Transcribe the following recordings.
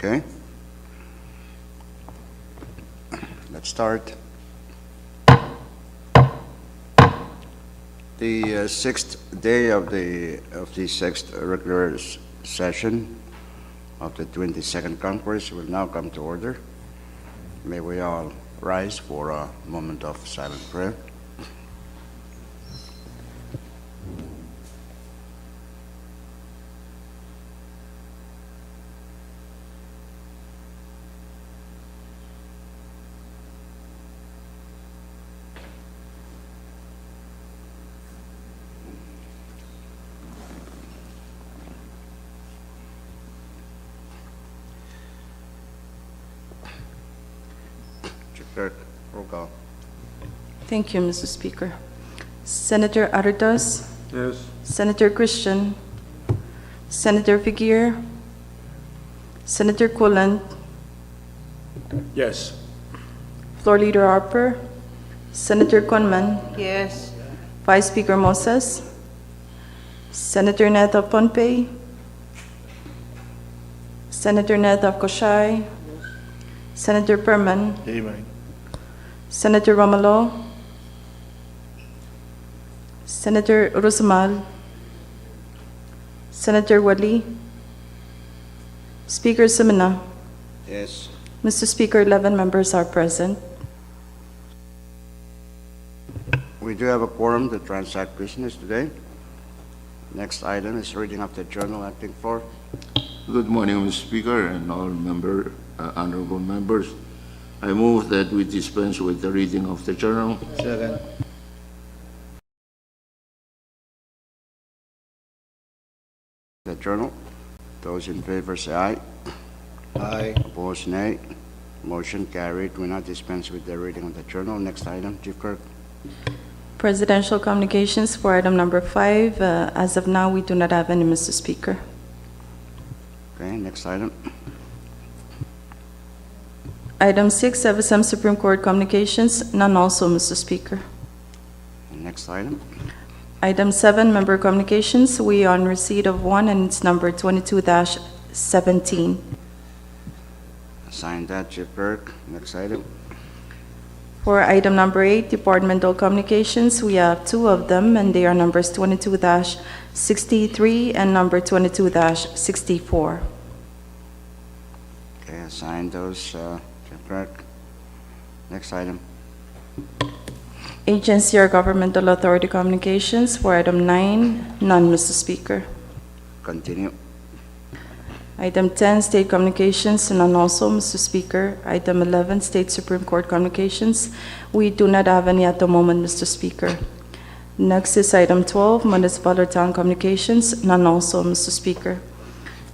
Okay. Let's start. The sixth day of the sixth regular session of the 22nd Congress will now come to order. May we all rise for a moment of silent prayer. Clerk, roll call. Thank you, Mr. Speaker. Senator Aritas, Yes. Senator Christian, Senator Figuer, Senator Kuland, Yes. Floor Leader Harper, Senator Conman, Yes. Vice Speaker Moses, Senator Ned of Pohnpei, Senator Ned of Koshai, Senator Perman, Amen. Senator Romalo, Senator Rusamal, Senator Wadley, Speaker Semina. Yes. Mr. Speaker, 11 members are present. We do have a quorum to transact business today. Next item is reading of the journal. Acting Floor. Good morning, Mr. Speaker, and all honorable members. I move that we dispense with the reading of the journal. Second. The journal. Those in favor say aye. Aye. Opposed, nay. Motion carried. We now dispense with the reading of the journal. Next item, Chief Clerk. Presidential communications for item number 5. As of now, we do not have any, Mr. Speaker. Okay, next item. Item 6, CFSM Supreme Court communications, none also, Mr. Speaker. Next item. Item 7, member communications, we are on receipt of one and it's number 22-17. Assign that, Chief Clerk. Next item. For item number 8, departmental communications, we have 2 of them and they are numbers 22-63 and number 22-64. Okay, assign those, Chief Clerk. Next item. Agency or governmental authority communications, for item 9, none, Mr. Speaker. Continue. Item 10, state communications, none also, Mr. Speaker. Item 11, state Supreme Court communications, we do not have any at the moment, Mr. Speaker. Next is item 12, municipal or town communications, none also, Mr. Speaker.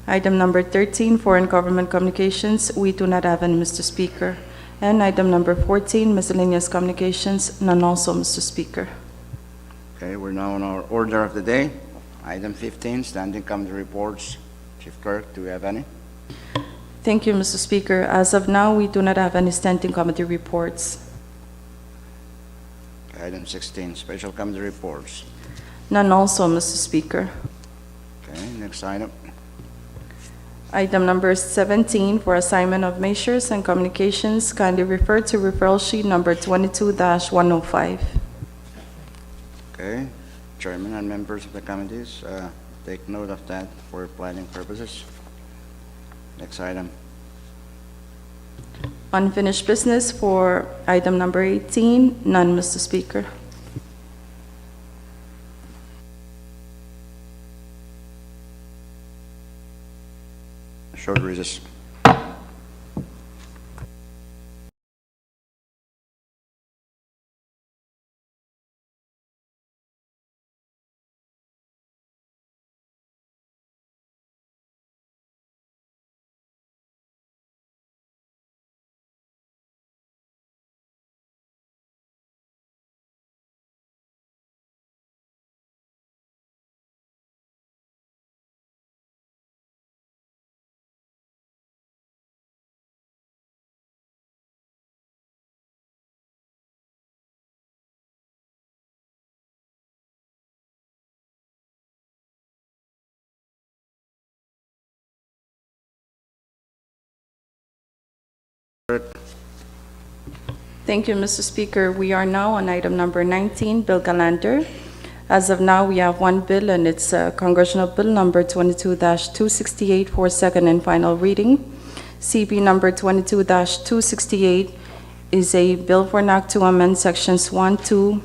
Item number 13, foreign government communications, we do not have any, Mr. Speaker. And item number 14, miscellaneous communications, none also, Mr. Speaker. Okay, we're now on our order of the day. Item 15, standing committee reports. Chief Clerk, do we have any? Thank you, Mr. Speaker. As of now, we do not have any standing committee reports. Item 16, special committee reports. None also, Mr. Speaker. Okay, next item. Item number 17, for assignment of measures and communications, kindly refer to referral sheet number 22-105. Okay, Chairman and members of the committees, take note of that for planning purposes. Next item. Unfinished business for item number 18, none, Mr. Speaker. Short recess. Thank you, Mr. Speaker. We are now on item number 19, Bill Galander. As of now, we have one bill, and it's Congressional Bill number 22-268 for second and final reading. CB number 22-268 is a bill for an act to amend sections 1, 2,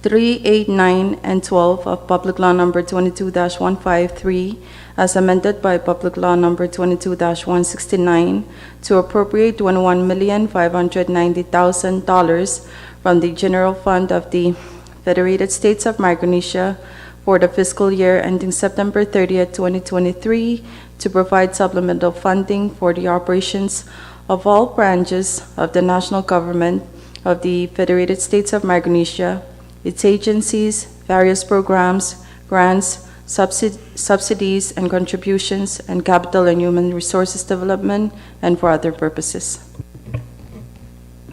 3, 8, 9, and 12 of Public Law number 22-153 as amended by Public Law number 22-169 to appropriate $21,590,000 from the General Fund of the Federated States of Micronesia for the fiscal year ending September 30th, 2023, to provide supplemental funding for the operations of all branches of the national government of the Federated States of Micronesia, its agencies, various programs, grants, subsidies, and contributions, and capital and human resources development, and for other purposes.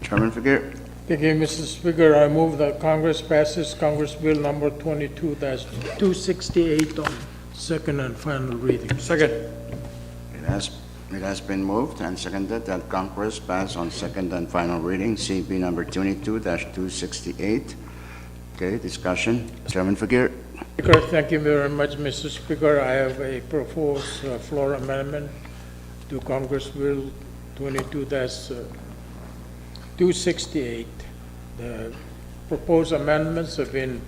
Chairman Figueroa. Thank you, Mr. Speaker. I move that Congress passes Congress Bill number 22-268 on second and final reading. Second. It has been moved and seconded that Congress pass on second and final reading CB number 22-268. Okay, discussion. Chairman Figueroa. Speaker, thank you very much, Mr. Speaker. I have a proposed floor amendment to Congress Bill 22-268. The proposed amendments have been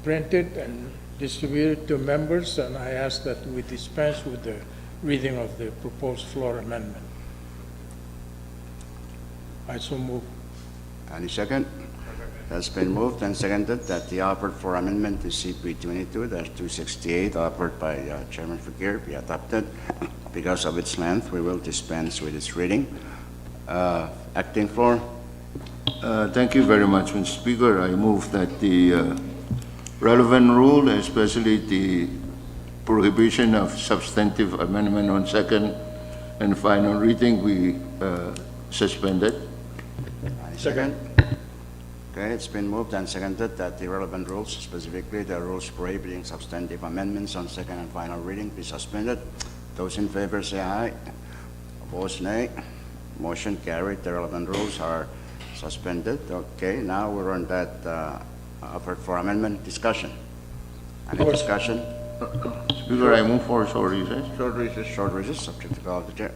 printed and distributed to members, and I ask that we dispense with the reading of the proposed floor amendment. I so move. Any second? Has been moved and seconded that the offer for amendment to CP 22-268 offered by Chairman Figueroa be adopted. Because of its length, we will dispense with its reading. Acting floor. Thank you very much, Mr. Speaker. I move that the relevant rule, especially the prohibition of substantive amendment on second and final reading, be suspended. Any second? Okay, it's been moved and seconded that the relevant rules, specifically the rules prohibiting substantive amendments on second and final reading, be suspended. Those in favor say aye. Opposed, nay. Motion carried. The relevant rules are suspended. Okay, now we're on that offer for amendment discussion. Any discussion? Speaker, I move for short recess. Short recess, subject to call of the chair.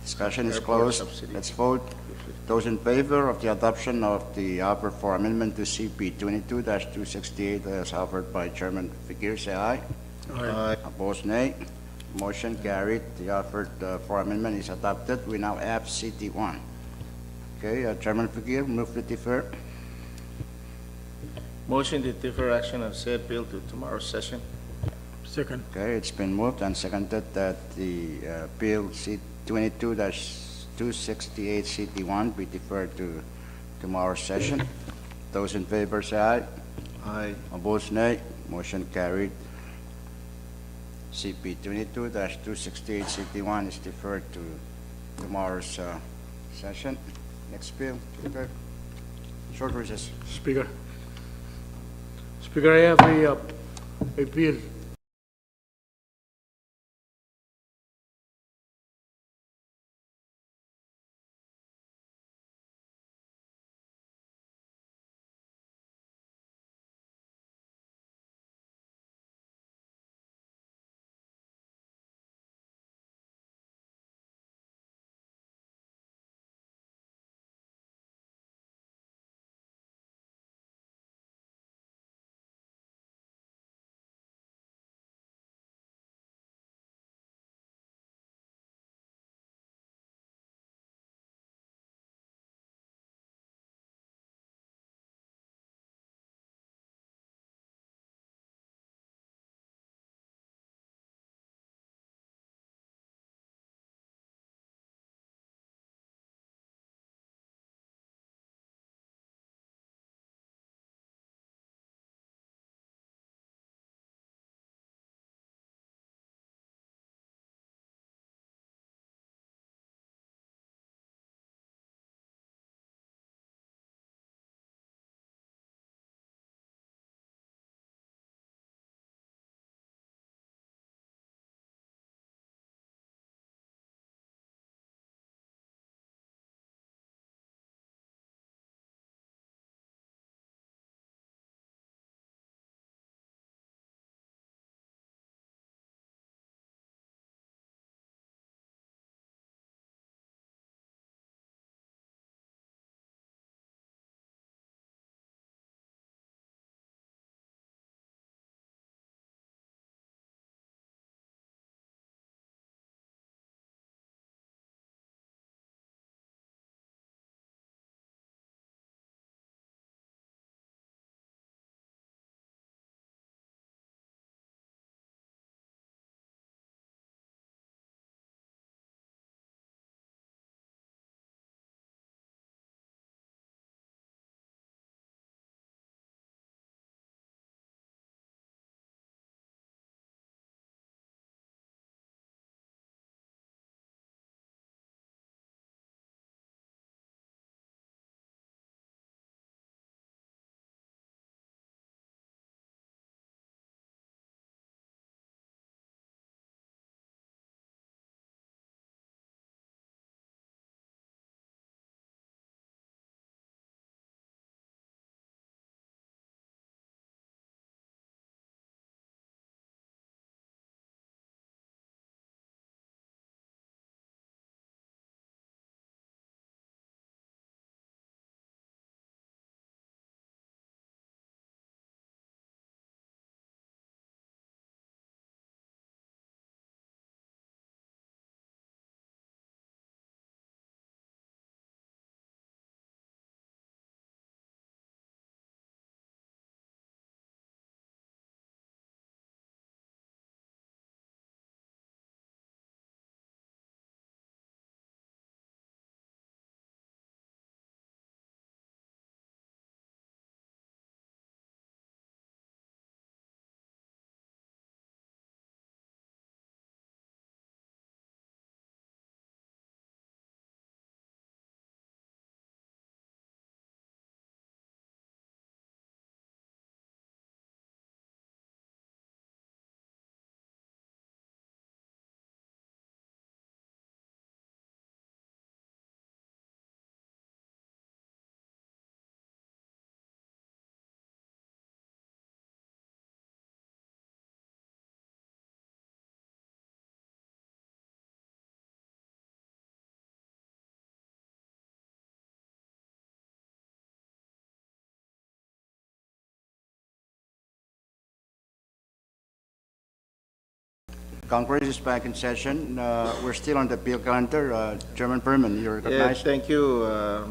Discussion is Airport closed. subsidy. Let's vote. Those in favor of the adoption of the offer for amendment to CP 22-268 as offered by Chairman Fikir, say aye. Aye. Opposed, nay. Motion carried. The offered for amendment is adopted. We now have CT1. Okay, Chairman Fikir, move to defer. Motion to defer action of said bill to tomorrow's session. Second. Okay, it's been moved and seconded that the Bill C 22-268 CT1 be deferred to tomorrow's session. Those in favor say aye. Aye. Opposed, nay. Motion carried. CP 22-268 CT1 is deferred to tomorrow's session. Next bill, Speaker. Short recess. Speaker. Speaker, I have a bill Congress is back in session. We're still on the bill calendar. Chairman Berman, you're Yeah, recognized. thank you,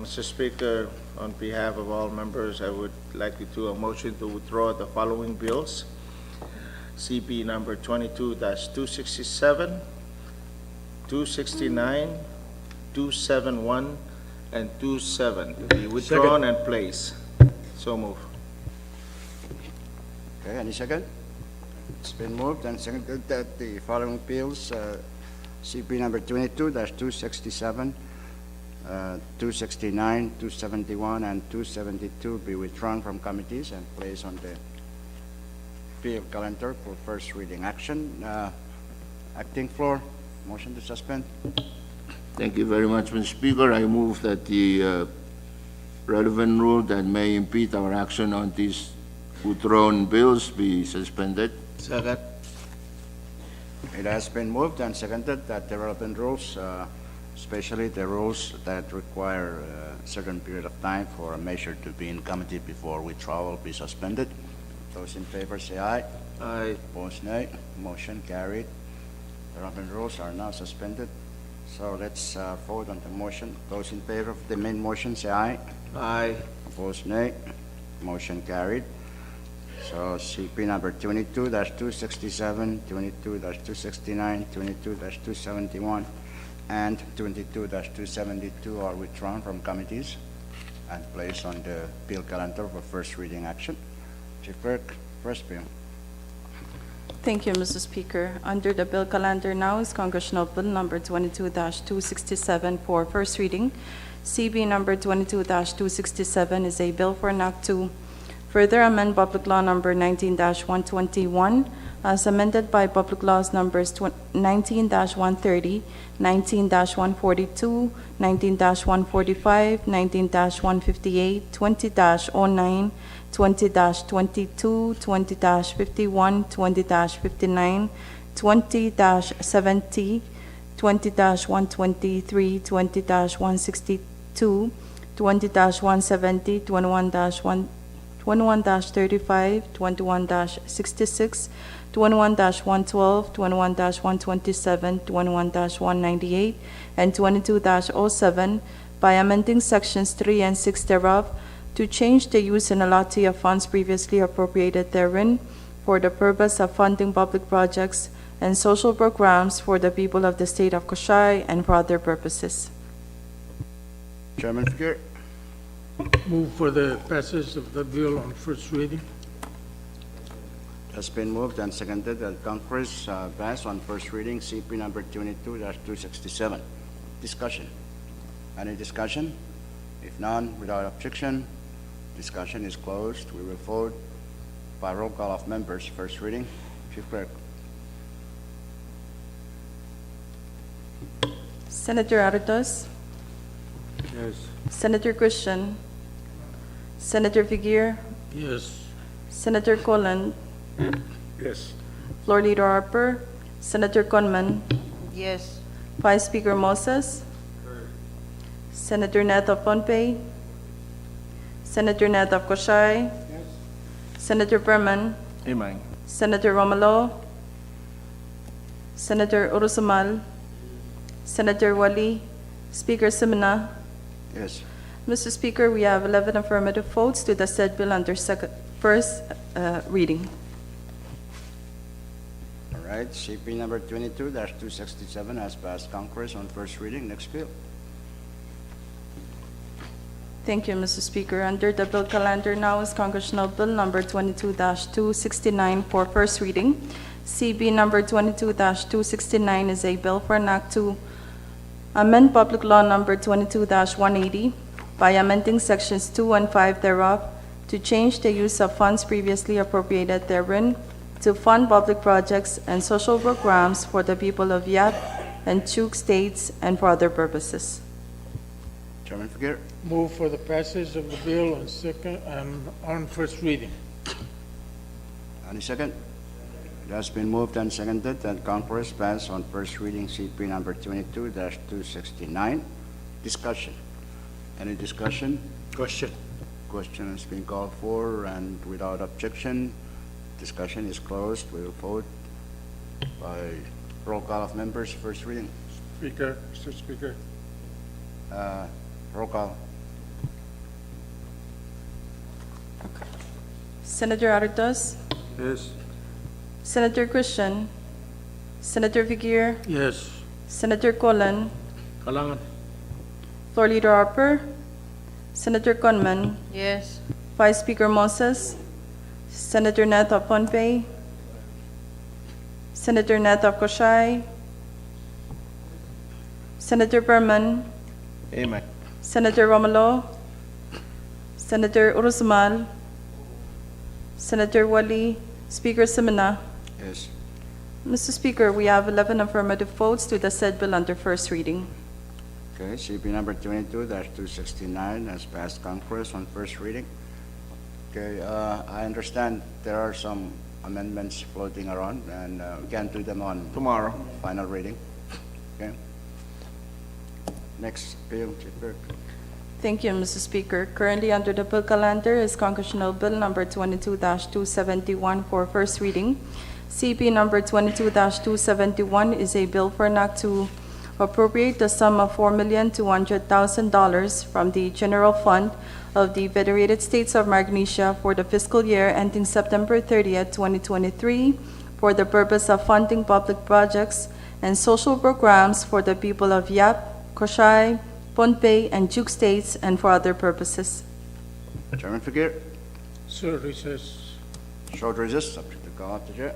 Mr. Speaker. On behalf of all members, I would like to do a motion to withdraw the following bills. CP number 22-267, 269, 271, and 27 to be withdrawn and placed. So move. Okay, any second? It's been moved and seconded that the following bills, CP number 22-267, 269, 271, and 272 be withdrawn from committees and placed on the bill calendar for first reading action. Acting floor, motion to suspend. Thank you very much, Mr. Speaker. I move that the relevant rule that may impede our action on these withdrawn bills be suspended. Second. It has been moved and seconded that the relevant rules, especially the rules that require a certain period of time for a measure to be in committee before withdrawal, be suspended. Those in favor say aye. Aye. Opposed, nay. Motion carried. The relevant rules are now suspended. So let's vote on the motion. Those in favor of the main motion say aye. Aye. Opposed, nay. Motion carried. So CP number 22-267, 22-269, 22-271, and 22-272 are withdrawn from committees and placed on the bill calendar for first reading action. Chief Clerk, first bill. Thank you, Mr. Speaker. Under the bill calendar now is Congressional Bill Number 22-267 for first reading. CB Number 22-267 is a bill for an act to further amend Public Law Number 19-121 as amended by Public Laws Numbers 19-130, 19-142, 19-145, 19-158, 20-09, 20-22, 20-51, 20-59, 20-70, 20-123, 20-162, 20-170, 21-1, 21-35, 21-66, 21-112, 21-127, 21-198, and 22-07 by amending Sections 3 and 6 thereof to change the use and allotment of funds previously appropriated therein for the purpose of funding public projects and social programs for the people of the state of Coshai and for other purposes. Chairman Figueroa. Move for the passage of the bill on first reading. Has been moved and seconded that Congress pass on first reading CP number 22-267. Discussion. Any discussion? If none, without objection, discussion is closed. We will vote by roll call of members. First reading. Chief Clerk. Senator Aritos? Yes. Senator Christian? Senator Figueroa? Yes. Senator Colon? Yes. Floor Leader Harper? Senator Conman? Yes. Vice Speaker Moses? Senator Net of Pohnpei? Senator Net of Coshai? Senator Berman? Amen. Senator Romalo? Senator Urusumal? Senator Wali? Speaker Simina? Yes. Mr. Speaker, we have 11 affirmative votes to the said bill under first reading. All right. CP number 22-267 has passed Congress on first reading. Next bill. Thank you, Mr. Speaker. Under the bill calendar now is Congressional Bill Number 22-269 for first reading. CB Number 22-269 is a bill for an act to amend Public Law Number 22-180 by amending Sections 2 and 5 thereof to change the use of funds previously appropriated therein to fund public projects and social programs for the people of Yap and Chuk states and for other purposes. Chairman Figueroa. Move for the passage of the bill on second, on first reading. Any second? It has been moved and seconded that Congress pass on first reading CP number 22-269. Discussion. Any discussion? Question. Question has been called for, and without objection, discussion is closed. We will vote by Roll call of members, first reading. Speaker, Mr. Speaker. Roll call. Senator Aritos, Yes. Senator Christian, Senator Figueroa, Yes. Senator Colan, Kalangan. Floor Leader Harper, Senator Conman, Yes. Vice Speaker Moses, Senator Neto Pompey, Senator Neto Koshai, Senator Berman, Amen. Senator Romulo, Senator Urusmal, Senator Wali, Speaker Simina. Yes. Mr. Speaker, we have 11 affirmative votes to the said bill under first reading. Okay, CP number 22-269 has passed Congress on first reading. Okay, I understand there are some amendments floating around, and we can do them on Tomorrow. final reading. Okay. Next bill, Chief Clerk. Thank you, Mr. Speaker. Currently under the bill calendar is Congressional Bill number 22-271 for first reading. CP number 22-271 is a bill for an act to appropriate the sum of $4,200,000 from the general fund of the Federated States of Micronesia for the fiscal year ending September 30th, 2023, for the purpose of funding public projects and social programs for the people of Yap, Koshai, Pohnpei, and Juk states, and for other purposes. Chairman Figueroa, Sir, recess. short recess, subject to call of the chair.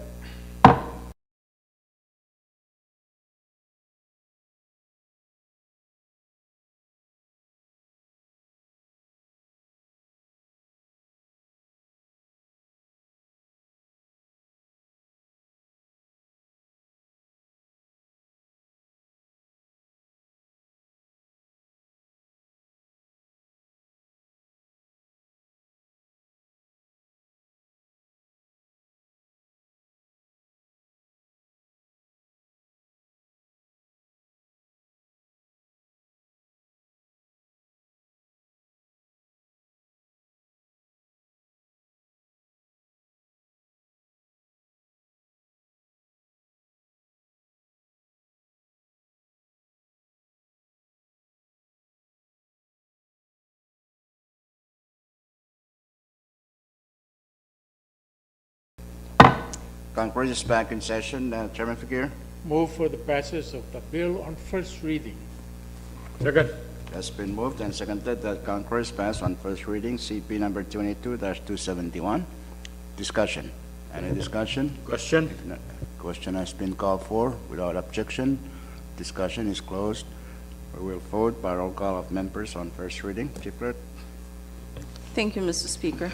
Congress is back in session. Chairman Figueroa, Move for the passage of the bill on first reading. Second. has been moved and seconded that Congress pass on first reading CP number 22-271. Discussion. Any discussion? Question? If not, question has been called for without objection. Discussion is closed. We will vote by roll call of members on first reading. Chief Clerk? Thank you, Mr. Speaker.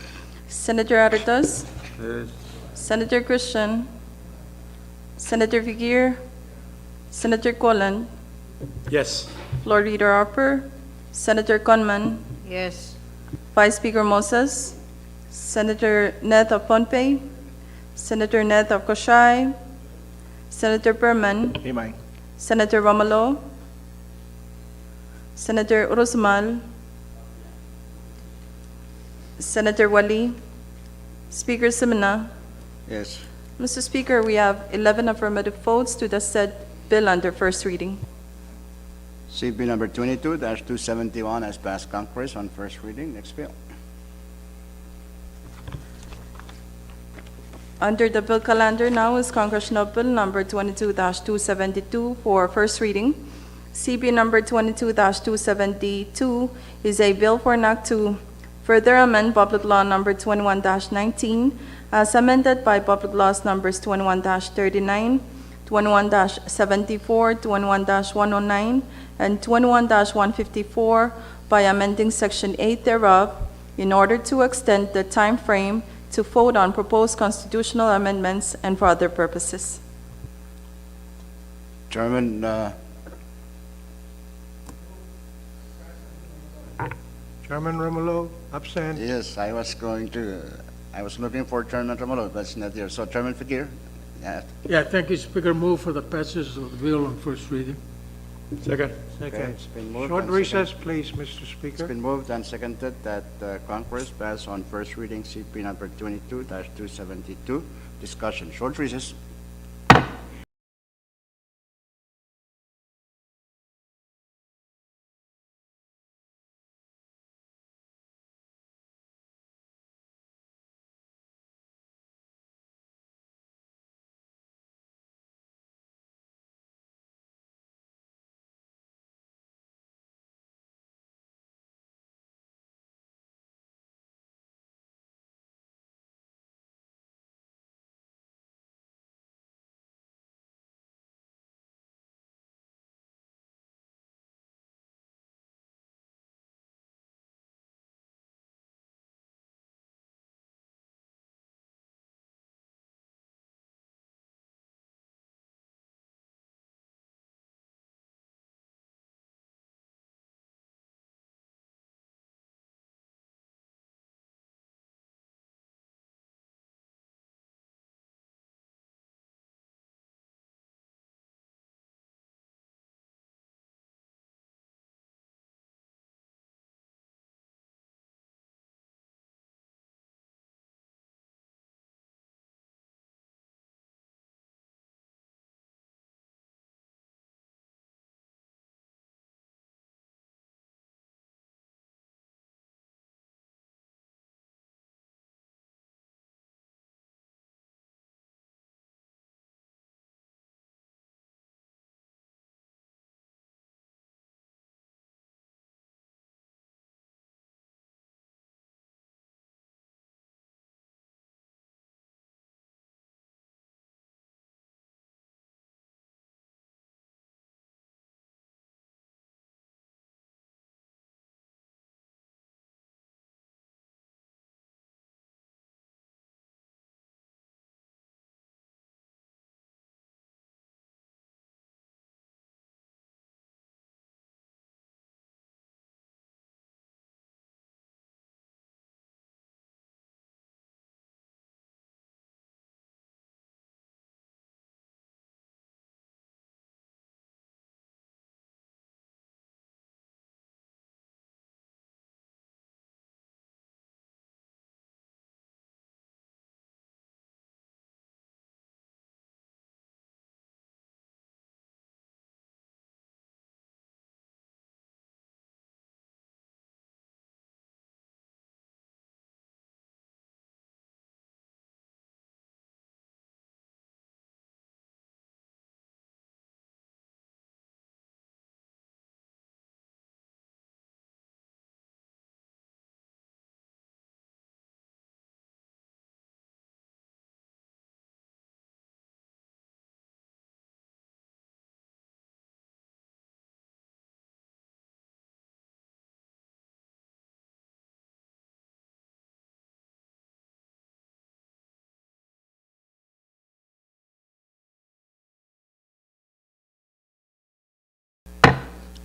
Senator Aritos, Yes. Senator Christian, Senator Figueroa, Senator Colan, Yes. Floor Leader Harper, Senator Conman, Yes. Vice Speaker Moses, Senator Neto Pompey, Senator Neto Koshai, Senator Berman, Amen. Senator Romulo, Senator Urusmal, Senator Wali, Speaker Simina. Yes. Mr. Speaker, we have 11 affirmative votes to the said bill under first reading. CP number 22-271 has passed Congress on first reading. Next bill. Under the bill calendar now is Congressional Bill number 22-272 for first reading. CB number 22-272 is a bill for an act to further amend Public Law number 21-19 as amended by Public Laws numbers 21-39, 21-74, 21-109, and 21-154 by amending Section 8 thereof in order to extend the time frame to vote on proposed constitutional amendments and for other purposes. Chairman, Chairman Romulo, absent. yes, I was looking for Chairman Romulo, but it's not here. So Chairman Figueroa? Yeah. Yeah, thank you, Speaker. Move for the passage of the bill on first reading. Second. Okay, it's been moved Short and recess, please, Mr. It's Speaker. been moved and seconded that Congress pass on first reading CP number 22-272. Discussion. Short recess.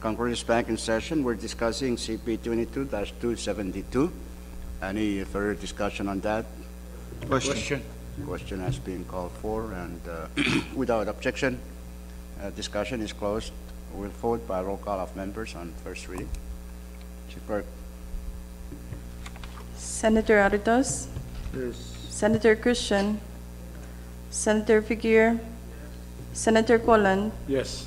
Congress back in session. We're discussing CP 22-272. Any further discussion on that? Question. Question has been called for, and without objection, discussion is closed. We'll vote by roll call of members on first reading. Chief Clerk. Senator Aritos? Yes. Senator Christian? Senator Figueroa? Senator Colon? Yes.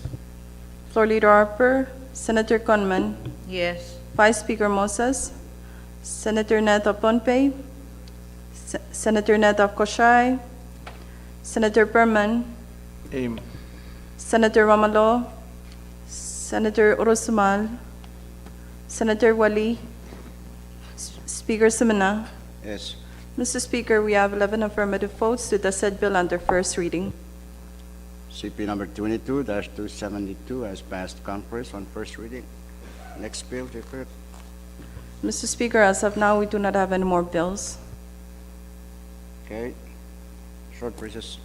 Floor Leader Harper? Senator Conman? Yes. Vice Speaker Moses? Senator Neto Pompey? Senator Neto Koshai? Senator Berman? Aim. Senator Romalo? Senator Urusumal? Senator Wali? Speaker Semina? Yes. Mr. Speaker, we have 11 affirmative votes to the said bill under first reading. CP number 22-272 has passed Congress on first reading. Next bill, Chief Clerk. Mr. Speaker, as of now, we do not have any more bills. Okay. Short recess.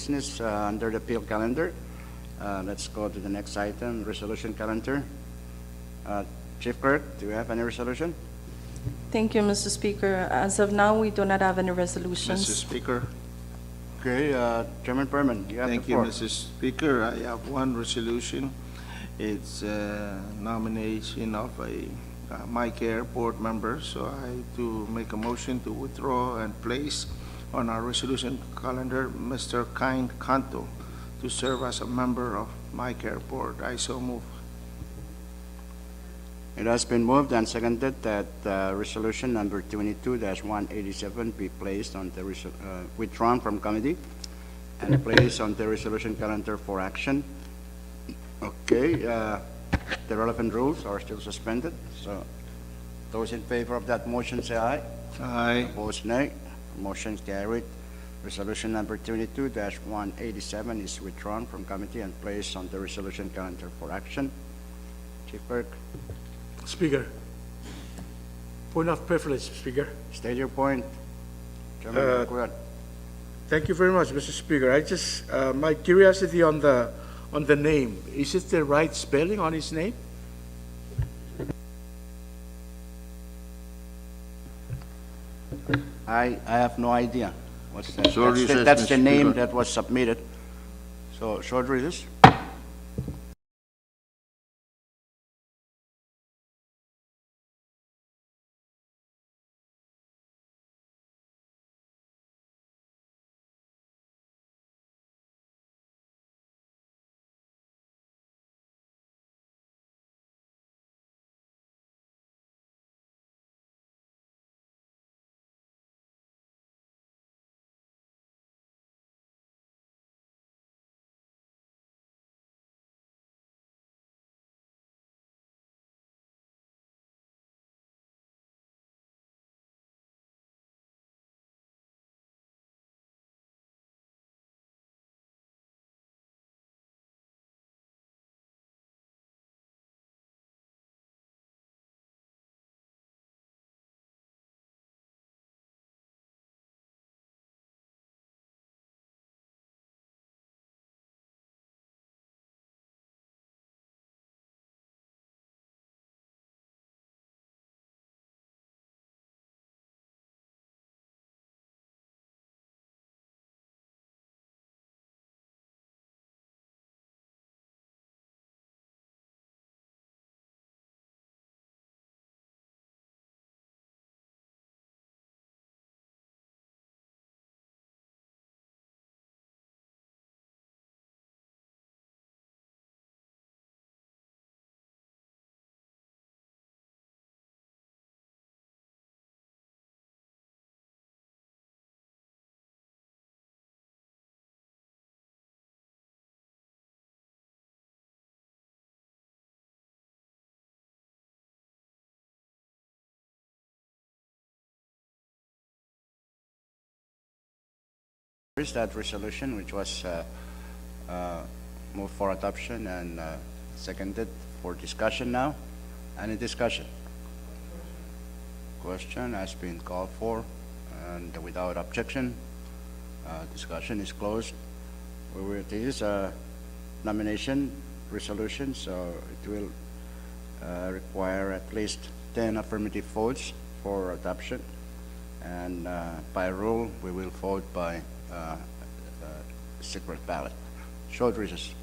business under the appeal calendar. Let's go to the next item, resolution calendar. Chief Clerk, do you have any resolution? Thank you, Mr. Speaker. As of now, we do not have any Mr. resolutions. Speaker. Okay, Chairman Perman, you have the Thank you, floor. Mr. Speaker. I have one resolution. It's nomination of a MyCare board member, so I to make a motion to withdraw and place on our resolution calendar Mr. Kind Kanto to serve as a member of MyCare board. I so move. It has been moved and seconded that resolution number 22-187 be placed on the, withdrawn from committee and placed on the resolution calendar for action. Okay, the relevant rules are still suspended, so those in favor of that motion say aye. Aye. Opposed, nay. Motion carried. Resolution number 22-187 is withdrawn from committee and placed on the resolution calendar for action. Chief Clerk, Speaker, point of privilege, Speaker. state your point. Chairman Kurat. Thank you very much, Mr. Speaker. I just, my curiosity on the name, is it the right spelling on his name? I have no idea. What's that? Sorry, That's the Mr. name Speaker. that was submitted. So, short readers. Is that resolution which was moved for adoption and seconded for discussion now? Any discussion? Question has been called for and without objection, discussion is closed. This is a nomination resolution, so it will require at least 10 affirmative votes for adoption. And by rule, we will vote by secret ballot. Short recess.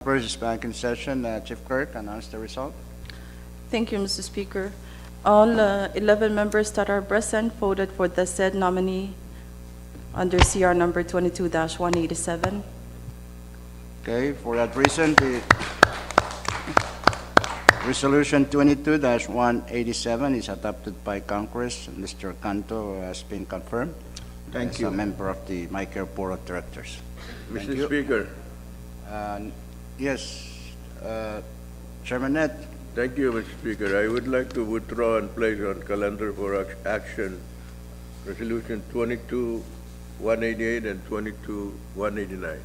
First is back in session. Chief Clerk, announce the result. Thank you, Mr. Speaker. All 11 members that are present voted for the said nominee under CR number 22-187. Okay, for that reason, the Resolution 22-187 is adopted by Congress. Mr. Canto has been confirmed Thank as you. a member of the MyCare Board of Directors. Thank Mr. you. Speaker, Yes, Chairman Net. thank you, Mr. Speaker. I would like to withdraw and place on calendar for action Resolution 22-188 and 22-189.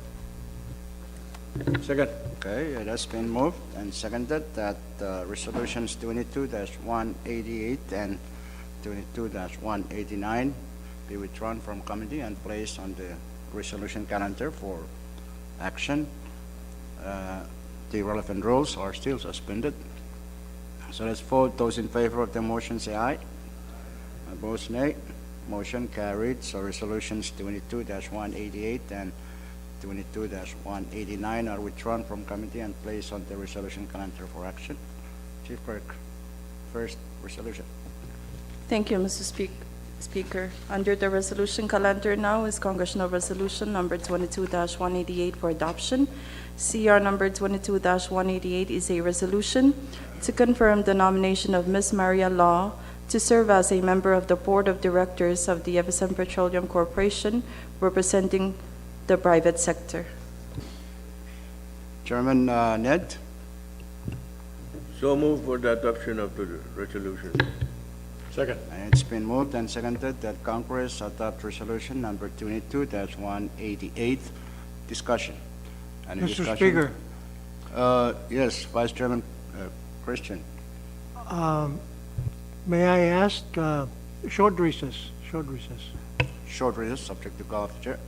Second. Okay, it has been moved and seconded that resolutions 22-188 and 22-189 be withdrawn from committee and placed on the resolution calendar for action. The relevant rules are still suspended. So let's vote. Those in favor of the motion say aye. Opposed, nay. Motion carried. So resolutions 22-188 and 22-189 are withdrawn from committee and placed on the resolution calendar for action. Chief Clerk, first resolution. Thank you, Mr. Speaker. Under the resolution calendar now is Congressional Resolution number 22-188 for adoption. CR number 22-188 is a resolution to confirm the nomination of Ms. Maria Law to serve as a member of the Board of Directors of the FSM Petroleum Corporation, representing the private sector. Chairman Ned, So move for the adoption of the resolution. Second. and it's been moved and seconded that Congress adopt resolution number 22-188. Discussion. Any Mr. discussion? Speaker, Yes, Vice Chairman Christian. may I ask, short recess, short recess. Short recess, subject to call of the chair.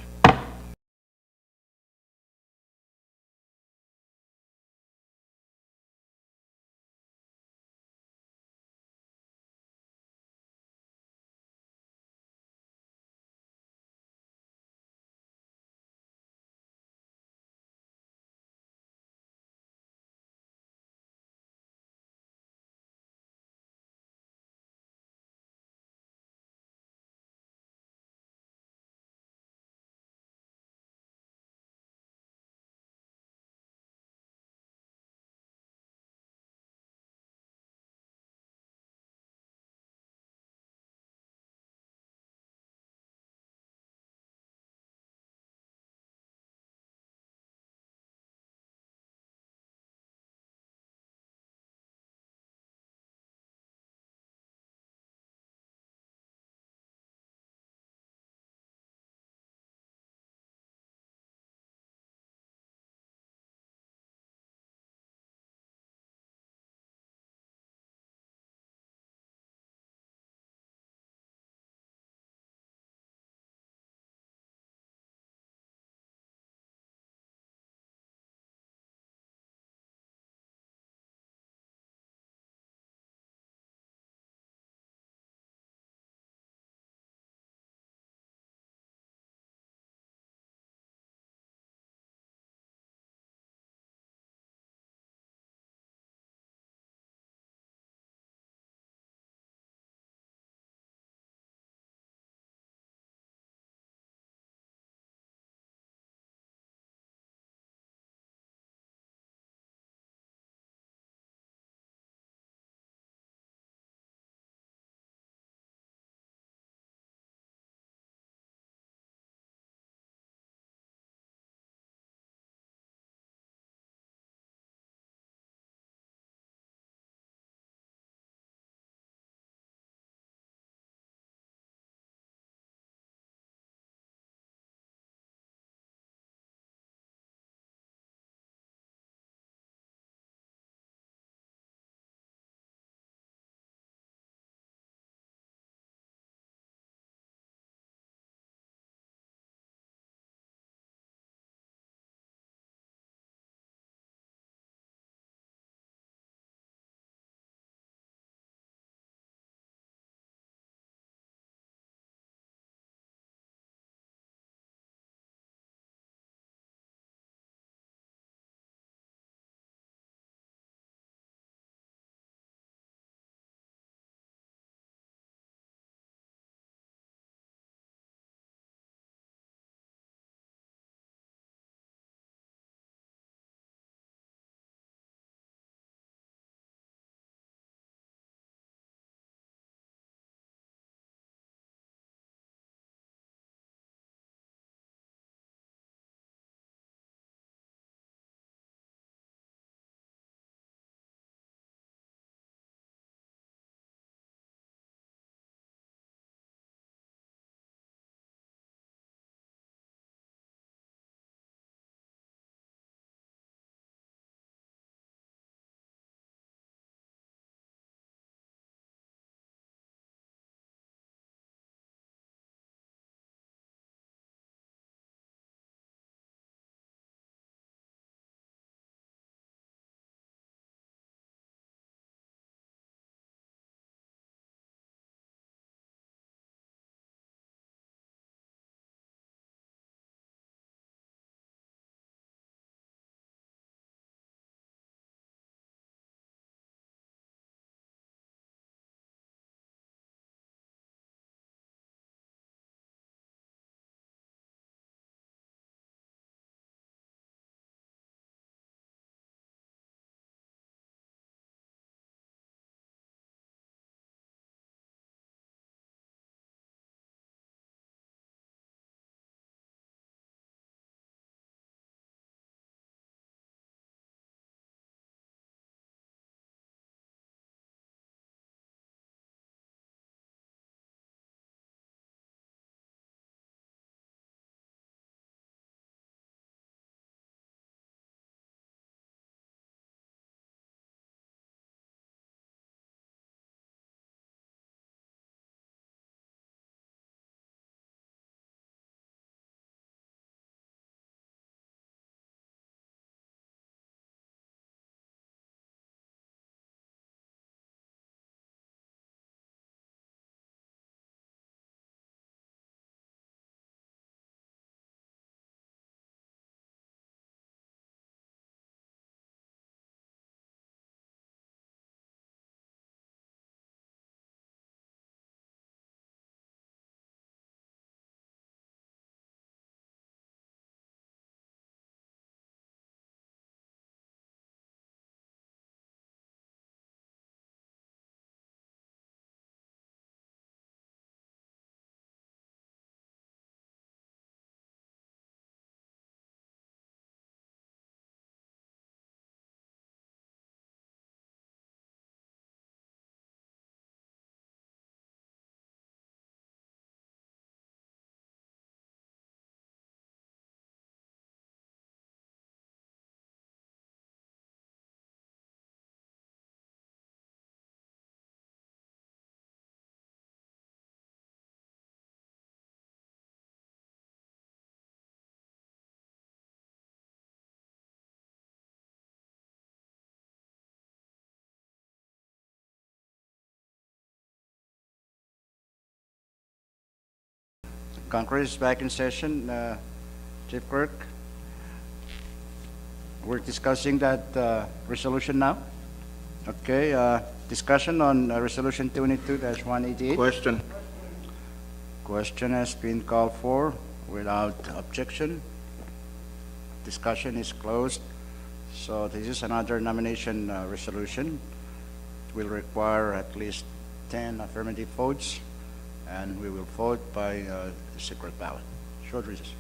Congress is back in session. Chief Clerk, we're discussing that resolution now. Okay, discussion on Resolution 22-188. Question. Question has been called for without objection. Discussion is closed. So this is another nomination resolution. It will require at least 10 affirmative votes, and we will vote by secret ballot. Short recess.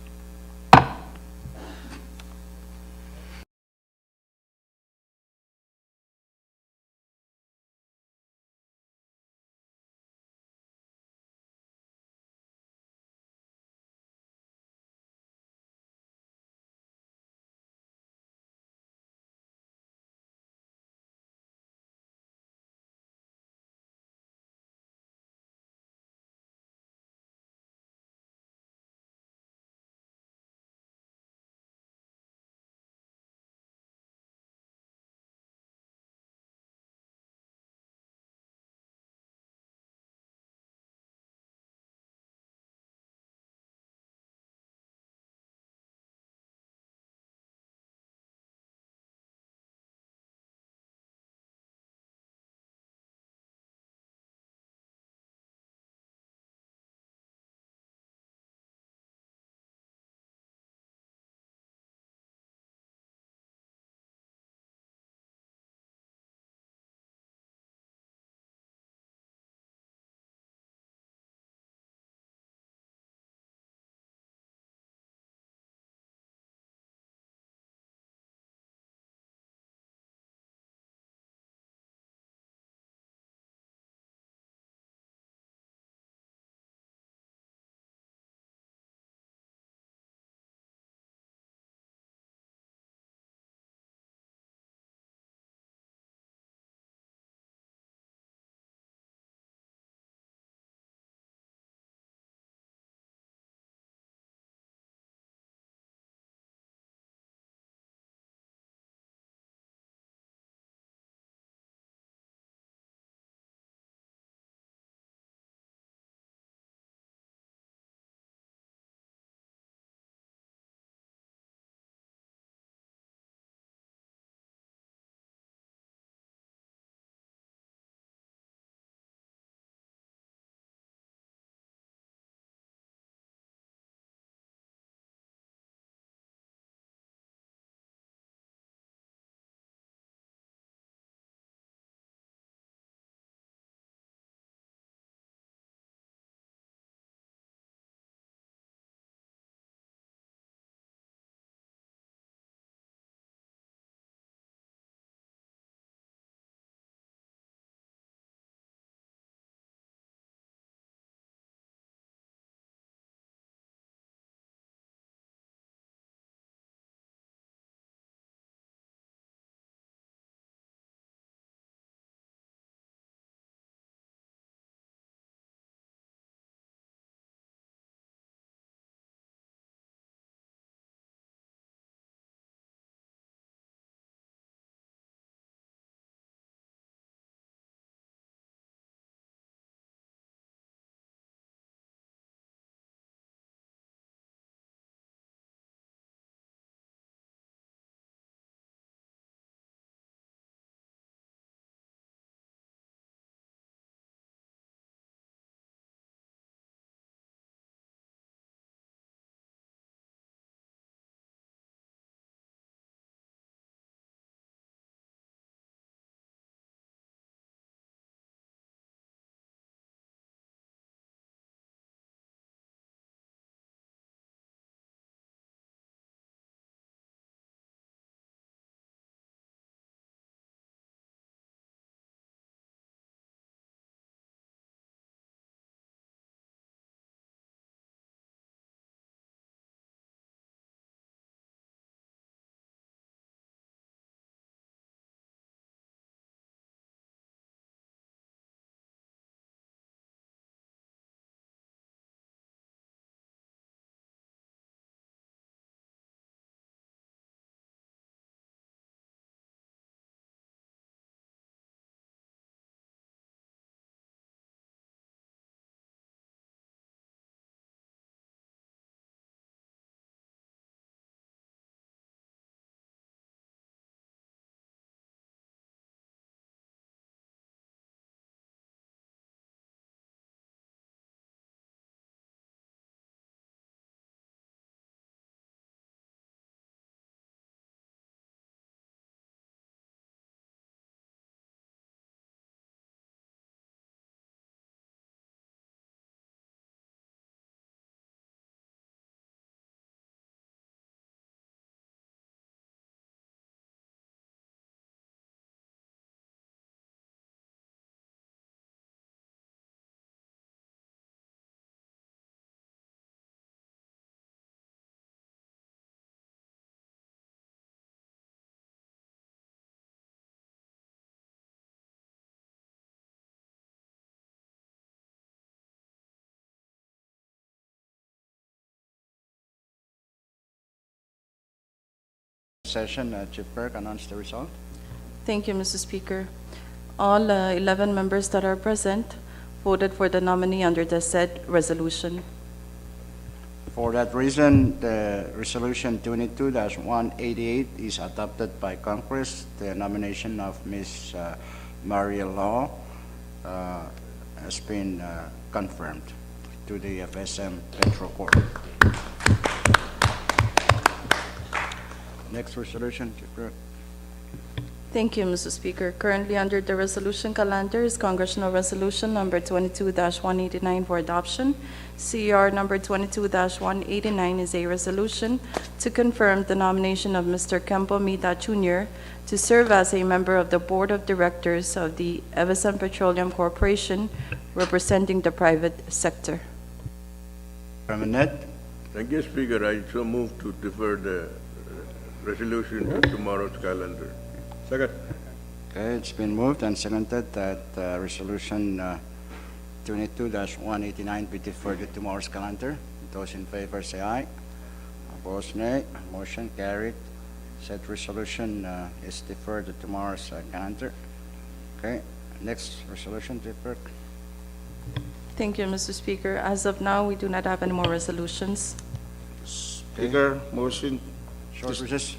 session. Chief Clerk, announce the result. Thank you, Mr. Speaker. All 11 members that are present voted for the nominee under the said resolution. For that reason, the resolution 22-188 is adopted by Congress. The nomination of Ms. Maria Law has been confirmed to the FSM Petro Court. Next resolution, Chief Clerk. Thank you, Mr. Speaker. Currently under the resolution calendar is Congressional Resolution Number 22-189 for adoption. CR Number 22-189 is a resolution to confirm the nomination of Mr. Kempo Mida Jr. to serve as a member of the Board of Directors of the FSM Petroleum Corporation, representing the private sector. Chairman Net, Thank you, Speaker. I so move to defer the resolution to tomorrow's calendar. Second. okay, it's been moved and seconded that resolution 22-189 be deferred to tomorrow's calendar. Those in favor say aye. Opposed, nay. Motion carried. Said resolution is deferred to tomorrow's calendar. Okay, next resolution, Chief Clerk. Thank you, Mr. Speaker. As of now, we do not have any more resolutions. Speaker, motion Short recess.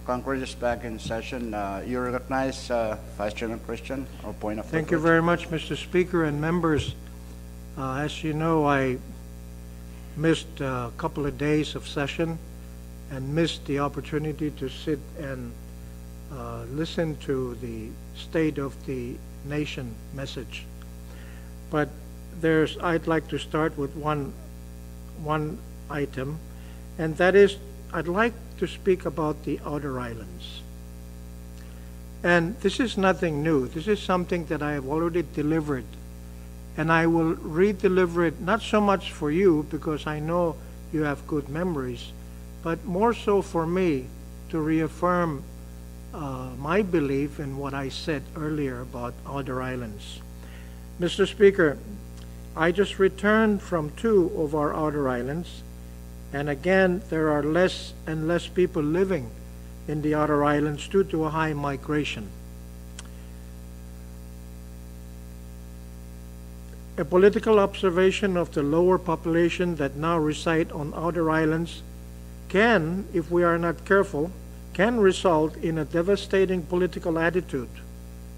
Congress is back in session. You recognize Vice Chairman Christian, or point of Thank you privilege? very much, Mr. Speaker and members. As you know, I missed a couple of days of session and missed the opportunity to sit and listen to the State of the Nation message. But I'd like to start with one item, and that is, I'd like to speak about the outer islands. And this is nothing new. This is something that I have already delivered. And I will re-deliver it, not so much for you, because I know you have good memories, but more so for me to reaffirm my belief in what I said earlier about outer islands. Mr. Speaker, I just returned from 2 of our outer islands, And again, there are less and less people living in the outer islands due to a high migration. A political observation of the lower population that now reside on outer islands can, if we are not careful, can result in a devastating political attitude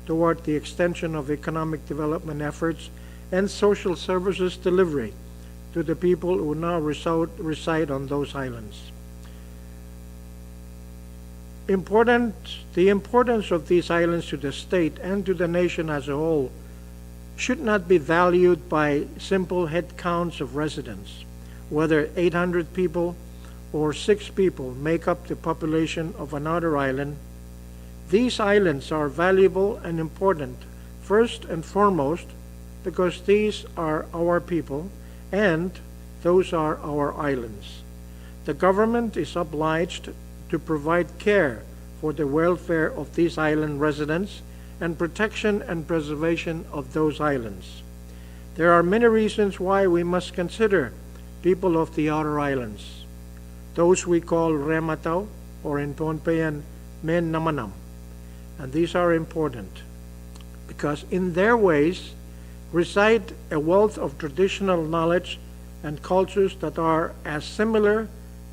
toward the extension of economic development efforts and social services delivery to the people who now reside on those islands. The importance of these islands to the state and to the nation as a whole should not be valued by simple head counts of residents, whether 800 people or 6 people make up the population of an outer island. These islands are valuable and important, first and foremost, because these are our people and those are our islands. The government is obliged to provide care for the welfare of these island residents and protection and preservation of those islands. There are many reasons why we must consider people of the outer islands, those we call Rematau, or in Pohnpeian, Men Namanam. And these are important because in their ways reside a wealth of traditional knowledge and cultures that are as similar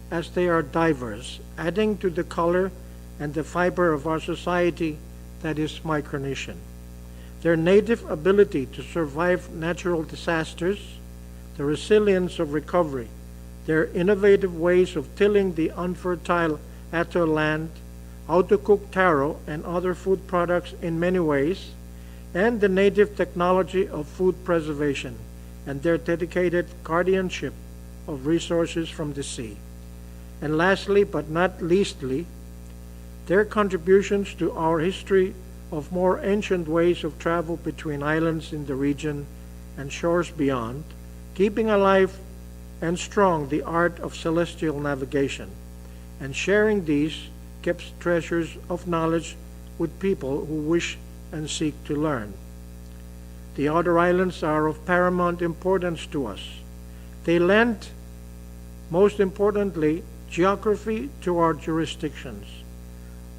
as they are diverse, adding to the color and the fiber of our society that is Micronesian. Their native ability to survive natural disasters, the resilience of recovery, their innovative ways of tilling the unfertile atoll land, how to cook taro and other food products in many ways, and the native technology of food preservation, and their dedicated guardianship of resources from the sea. And lastly, but not leastly, their contributions to our history of more ancient ways of travel between islands in the region and shores beyond, keeping alive and strong the art of celestial navigation, and sharing these keeps treasures of knowledge with people who wish and seek to learn. The outer islands are of paramount importance to us. They lend, most importantly, geography to our jurisdictions.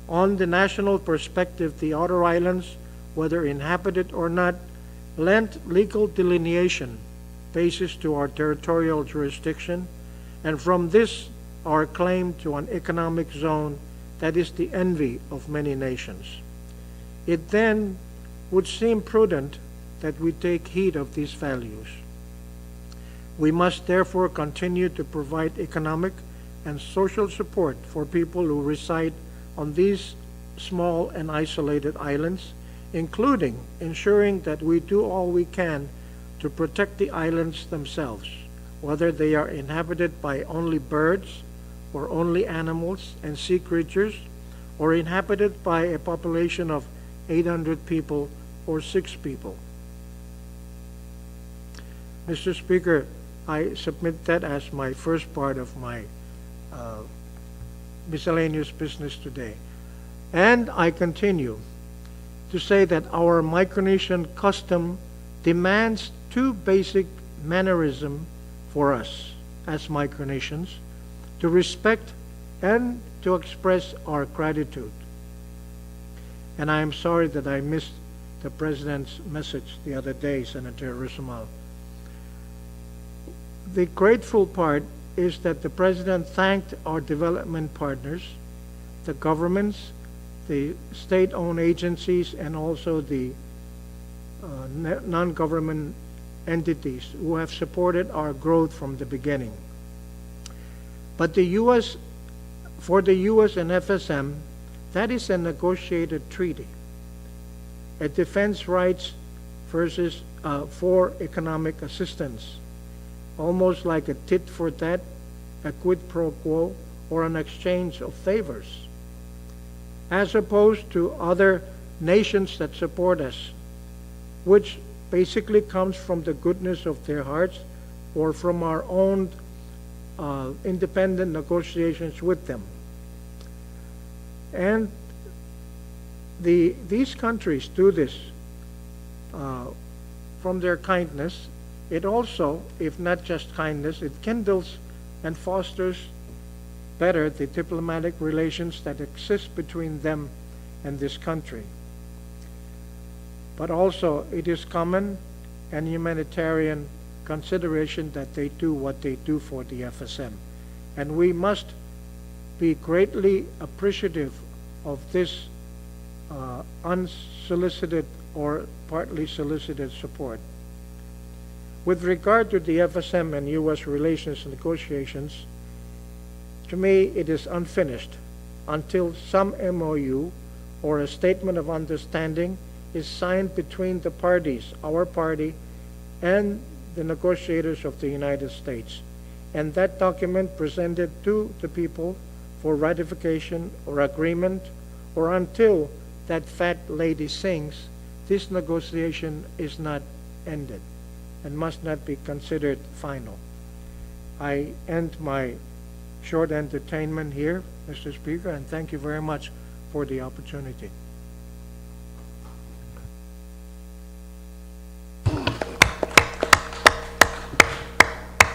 On the national perspective, the outer islands, whether inhabited or not, lend legal delineation basis to our territorial jurisdiction, and from this our claim to an economic zone that is the envy of many nations. It then would seem prudent that we take heed of these values. We must therefore continue to provide economic and social support for people who reside on these small and isolated islands, including ensuring that we do all we can to protect the islands themselves, whether they are inhabited by only birds or only animals and sea creatures, or inhabited by a population of 800 people or 6 people. Mr. Speaker, I submit that as my first part of my miscellaneous business today. And I continue to say that our Micronesian custom demands 2 basic mannerisms for us as Micronesians: to respect and to express our gratitude. And I am sorry that I missed the President's message the other day, Senator Rusumal. The grateful part is that the President thanked our development partners, the governments, the state-owned agencies, and also the non-government entities who have supported our growth from the beginning. But for the U.S. and FSM, that is a negotiated treaty. A defense rights versus for economic assistance, almost like a tit for tat, a quid pro quo, or an exchange of favors, as opposed to other nations that support us, which basically comes from the goodness of their hearts or from our own independent negotiations with them. And these countries do this from their kindness. It also, if not just kindness, it kindles and fosters better the diplomatic relations that exist between them and this country. But also, it is common and humanitarian consideration that they do what they do for the FSM. And we must be greatly appreciative of this unsolicited or partly solicited support. With regard to the FSM and U.S. relations negotiations, to me it is unfinished until some MOU or a statement of understanding is signed between the parties, our party, and the negotiators of the United States, and that document presented to the people for ratification or agreement, or until that fat lady sings, this negotiation is not ended and must not be considered final. I end my short entertainment here, Mr. Speaker, and thank you very much for the opportunity.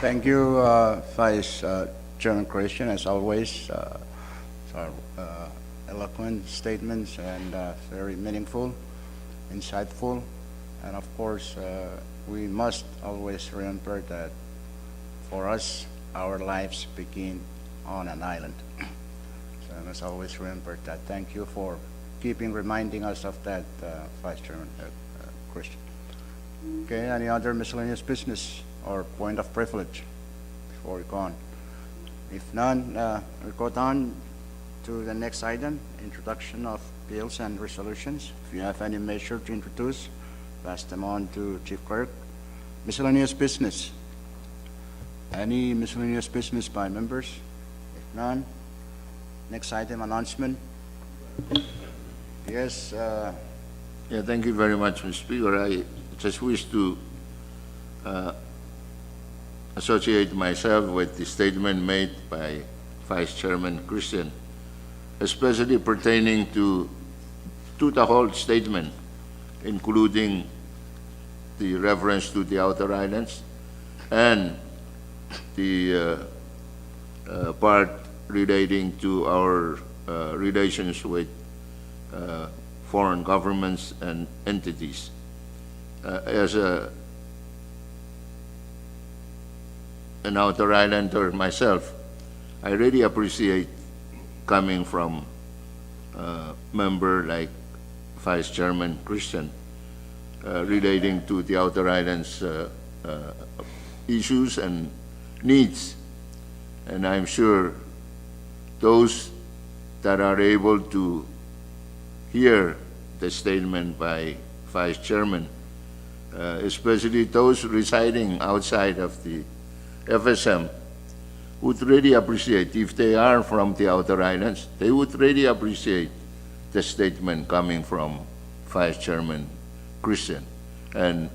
Thank you, Vice Chairman Christian, as always. Eloquent statements and very meaningful, insightful, and of course, we must always remember that for us, our lives begin on an island. So I must always remember that. Thank you for reminding us of that, Vice Chairman Christian. Okay, any other miscellaneous business or point of privilege before we go on? If none, we go down to the next item, introduction of bills and resolutions. If you have any measure to introduce, pass them on to Chief Clerk. Miscellaneous business. Any miscellaneous business by members? If none, next item, announcement. Yes, Yeah, thank you very much, Mr. Speaker. I just wish to associate myself with the statement made by Vice Chairman Christian, especially pertaining to the whole statement, including the reference to the outer islands and the part relating to our relations with foreign governments and entities. As an outer islander myself, I really appreciate coming from a member like Vice Chairman Christian relating to the outer islands issues and needs. And I'm sure those that are able to hear the statement by Vice Chairman, especially those residing outside of the FSM, would really appreciate, if they are from the outer islands, they would really appreciate the statement coming from Vice Chairman Christian. And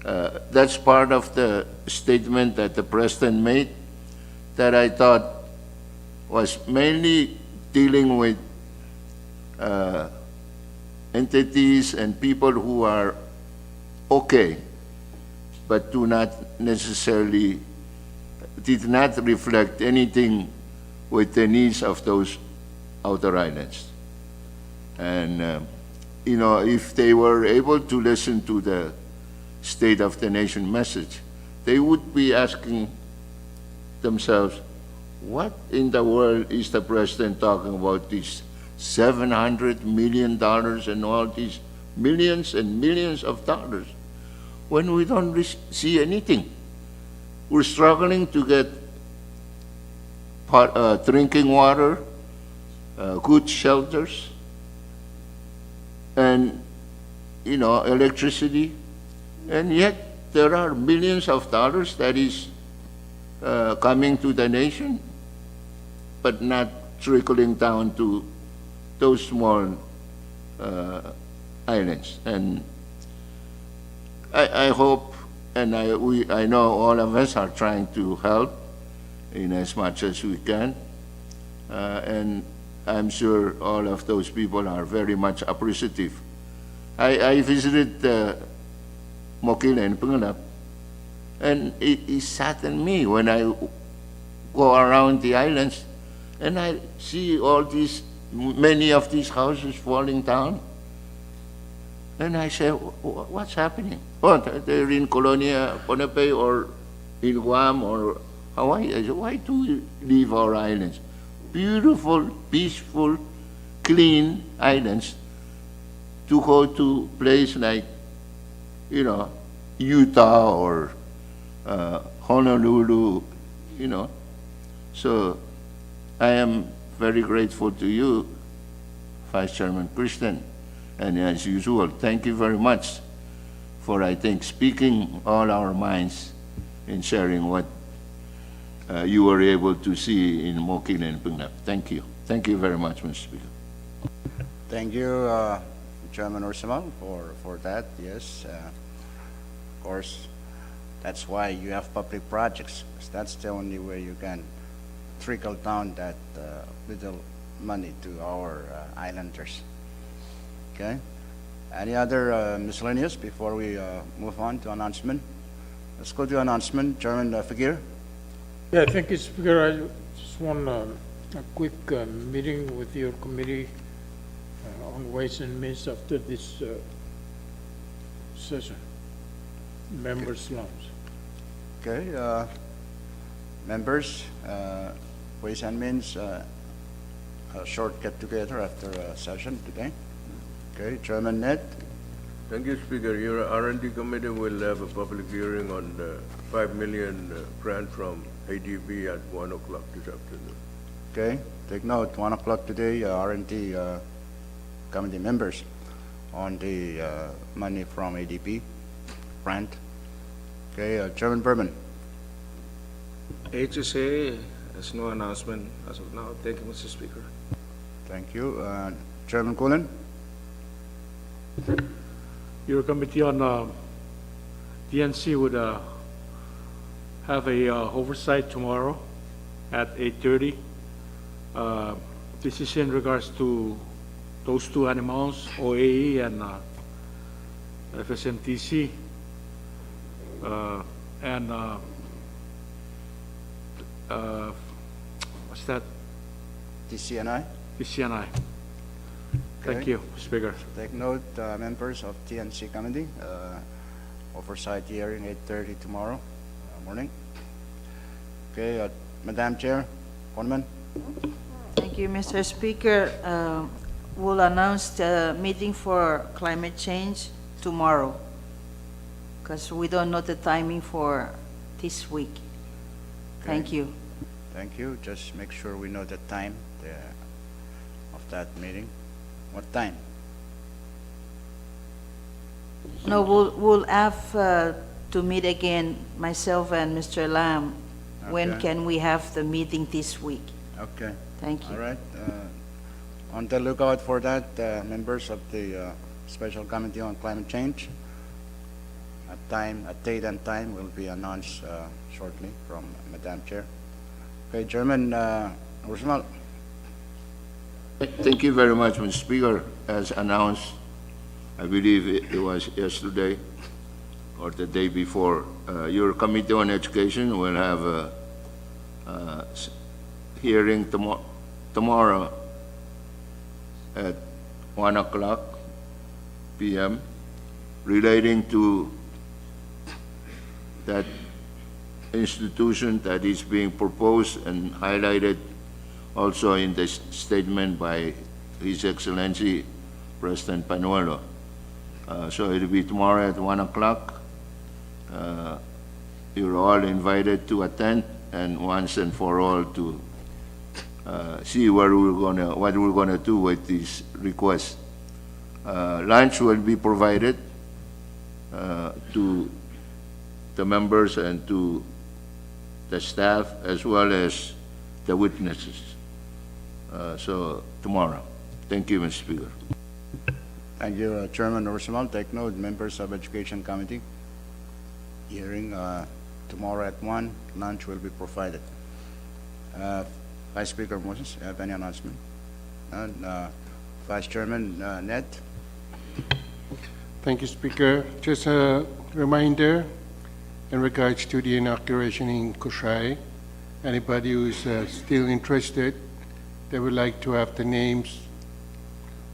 that's part of the statement that the President made that I thought was mainly dealing with entities and people who are okay, but do not necessarily, did not reflect anything with the needs of those outer islands. And, you know, if they were able to listen to the State of the Nation message, they would be asking themselves, what in the world is the President talking about, these $700 million and all these millions and millions of dollars, when we don't see anything? We're struggling to get drinking water, good shelters, and, you know, electricity, and yet there are millions of dollars that is coming to the nation, but not trickling down to those small islands. And I hope, and I know all of us are trying to help in as much as we can, and I'm sure all of those people are very much appreciative. I visited Mokila and Pangulap, and it saddened me when I go around the islands, and I see all these, many of these houses falling down. And I say, what's happening? Oh, they're in Colonia, Ponape, or in Guam, or Hawaii. I said, why do we leave our islands? Beautiful, peaceful, clean islands, to go to place like, Utah or Honolulu, So I am very grateful to you, Vice Chairman Christian. And as usual, thank you very much for, I think, speaking all our minds in sharing what you were able to see in Mokil and Pungnap. Thank you. Thank you very much, Mr. Speaker. Thank you, Chairman Ursamal, for that. Yes, of course, that's why you have public projects, 'cause that's the only way you can trickle down that little money to our islanders. Okay? Any other miscellaneous before we move on to announcement? Let's go to announcement. Chairman Fakir. Yeah, thank you, Speaker. I just want a quick meeting with your committee on Ways and Means after this session. Members' lounge. Okay, members, Ways and Means, a short get-together after session today. Okay, Chairman Ned. Thank you, Speaker. Your R&D committee will have a public hearing on the 5 million grant from ADB at 1 o'clock this afternoon. Okay, take note, 1 o'clock today, R&D committee members on the money from ADB grant. Okay, Chairman Berman. HSA has no announcement as of now. Thank you, Mr. Speaker. Thank you. Chairman Cullen. Your committee on DNC would have a oversight tomorrow at 8:30. This is in regards to those two animals, OAE and FSMTC. And what's that? TCNI. PCNI. Thank Okay. you, Speaker. Take note, members of TNC committee, oversight hearing 8:30 tomorrow morning. Okay, Madam Chair, Honorman. Thank you, Mr. Speaker. We'll announce the meeting for climate change tomorrow, because we don't know the timing for this week. Thank you. Thank you. Just make sure we know the time of that meeting. What time? No, we'll have to meet again, myself and Mr. Lam. When Okay. can we have the meeting this week? Okay. Thank All you. right. On the lookout for that, members of the Special Committee on Climate Change. A date and time will be announced shortly from Madam Chair. Okay, Chairman Ursamal. Thank you very much, Mr. Speaker. As announced, I believe it was yesterday or the day before, your Committee on Education will have a hearing tomorrow at 1 o'clock p.m. relating to that institution that is being proposed and highlighted also in the statement by His Excellency President Panuelo. So it'll be tomorrow at 1 o'clock. You're all invited to attend and once and for all to see what we're gonna do with these requests. Lunch will be provided to the members and to the staff as well as the witnesses. So tomorrow. Thank you, Mr. Speaker. Thank you, Chairman Ursamal. Take note, members of Education Committee. Hearing tomorrow at 1, lunch will be provided. Vice Speaker Moses, you have any announcement? And Vice Chairman Ned? Thank you, Speaker. Just a reminder in regards to the inauguration in Kusai Anybody who's still interested, they would like to have the names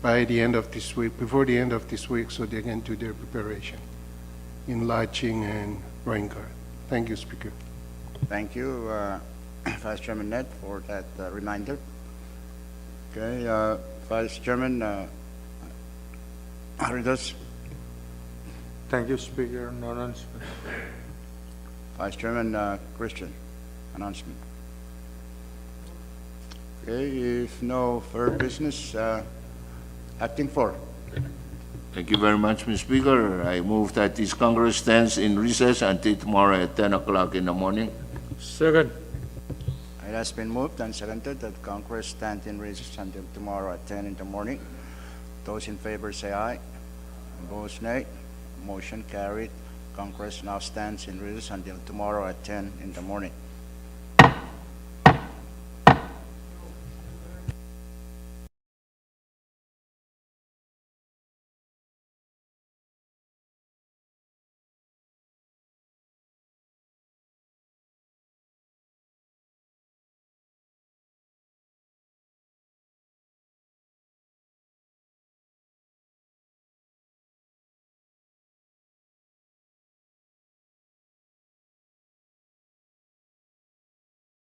by the end of this week, before the end of this week, so they can do their preparation in lodging and rain guard. Thank you, Speaker. Thank you, Vice Chairman Ned, for that reminder. Okay, Vice Chairman Aridas, Thank you, Speaker. No announcement. Vice Chairman Christian, announcement. Okay, if no further business, Acting for. Thank you very much, Mr. Speaker. I move that this Congress stands in recess until tomorrow at 10 o'clock in the morning. Second. It has been moved and seconded that Congress stand in recess until tomorrow at 10 in the morning. Those in favor say aye. Opposed, nay. Motion carried. Congress now stands in recess until tomorrow at 10 in the morning.